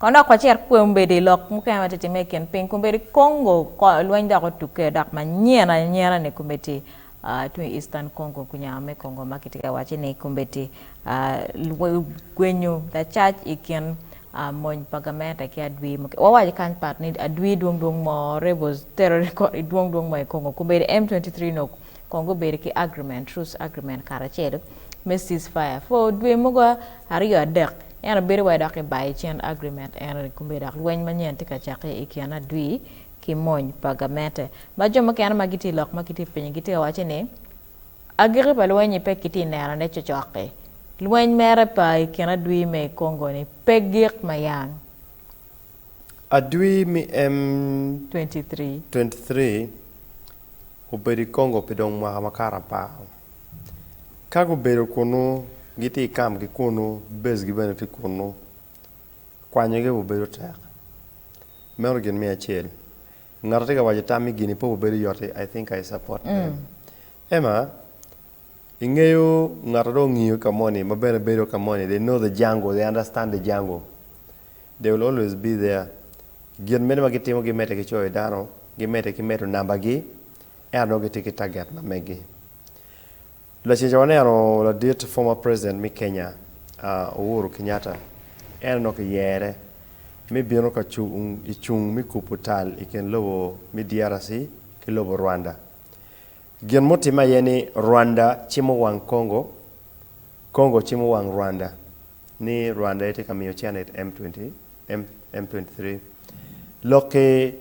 Kono kwa cher kwembe de lok mukene matete meken pin kumbe Congo ko Lweny da Otugge dak nyera ne kumbeti to Eastern Congo kunyame Congo makitika wache ne kumbeti Gwenyo da church ikin mon pagamenta ki adwi wawaje kan part ni adwi dong mo rebels terror dong mo Congo kumbe M23 no Congo be ki agreement truce agreement karachedo Mrs. Fire for dwe mugo ariyo dek yana bere way dak bay chen agreement en kumbe dak Lweny Manyen tika chake ikiana adwi ki mon pagamenta ba joma kana magiti lok magiti penye giti wache ne agiri pa Lweny pe kiti nera ne cokcoki Lweny mere pa ikiana adwi me Congo ni pegik mayang adwi mi M23 uberi Congo pedong makara pa kago bero kono giti kam ki kono bez gibane ti kono kwanye ge ubero ta mero gen mi achel ngarate ga wajata mi gini po ubero yote I think I support them Emma ingeyo ngarado ngiyo kamoni mabere bero kamoni they know the jungle they understand the jungle they will always be there gen mene magitimo gimete ki choy dano gimete ki meto namba gi erno giti ki target mamegi la chinjawanero la date former president mi Kenya Uhuru Kenyatta erno ki yere mi bino ka ichung mi kuputal iken lobo mi DRC ki lobo Rwanda gen motima yeni Rwanda chimo wang Congo Congo chimo wang Rwanda ni Rwanda ite kamiyo chanet M23 loke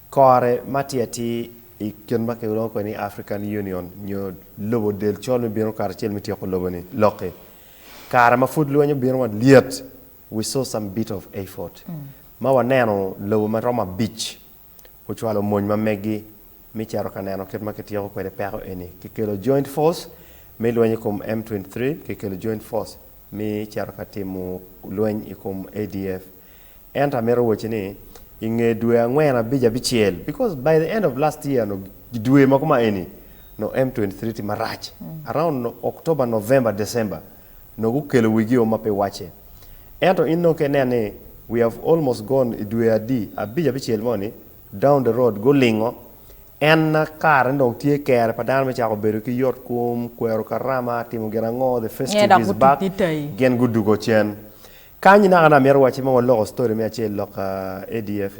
kore matiati iken make loko ni African Union nyo lobo del chol mi bino kar chel mi tioko lobo ni loke kara ma food Lweny bino wa liet we saw some bit of effort ma waneno lobo ma Roma beach uchwalo mony ma megi mi charo kaneno ket ma ketioko kwede pero eni kikelo joint force mi Lweny kum M23 kikelo joint force mi charo katimu Lweny ikum ADF enta mero weche ni inge dwe angwena bija bichiel because by the end of last year no dwe makuma eni no M23 ti marach around no, October November December no gukelo wigio mape wache ento inno kenene we have almost gone dwe adi abija bichiel moni down the road go lingo en kar ndong tie kere padan me chako beru ki yot kum kwero karama timo gerango the festive is back gen gudugo chen kanyi na ana mer wachi mo lo story me achel lo ADF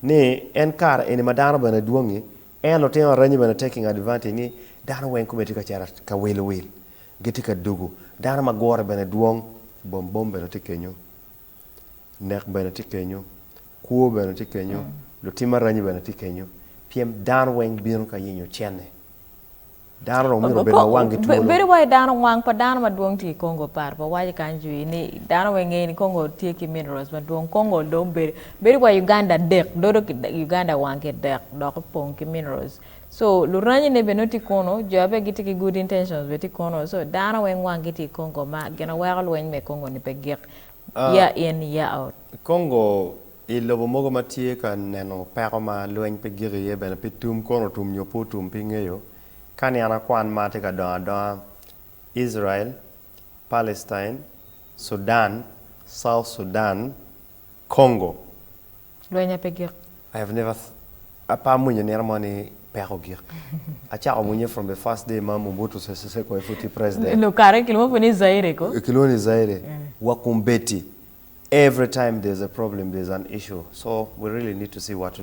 ni en kar eni madano bana duongi en lo teno ranyi bana taking advantage ni dano wen kumeti ka chara ka wel geti ka dugu dano magore bana duong bom bana tikenyo nek bana tikenyo kuo bana tikenyo lo tima ranyi bana tikenyo piem dano wen bino ka yinyo chene dano ro miro bena wangi tulo beri way dano wang pa dano ma duong ti Congo par pa waje kanjui ni dano wen ni Congo tie ki minerals ma duong Congo do beri way Uganda dek do Uganda wangi dek do ko pon ki minerals so lu ranyi ne benoti kono jobe giti ki good intentions beti kono so dano wen wangi ti Congo ma gena wagal wen me Congo ni pe gek ya in ya out Congo ilobo mogo matie ka neno pero ma Lweny pe giri ye bena pe tum kono tum nyopo tum pingeyo kani ana kwan mate ka do Israel, Palestine, Sudan, South Sudan, Congo. Lweny pe gir. I have never apa munye nermani pero gir. Acha munye from the first day mamu Mobutu Sese Seko efuti president. No kare kilimo funi Zaire ko. Kiloni Zaire. Wakumbeti. Every time there's a problem, there's an issue. So we really need to see what to do.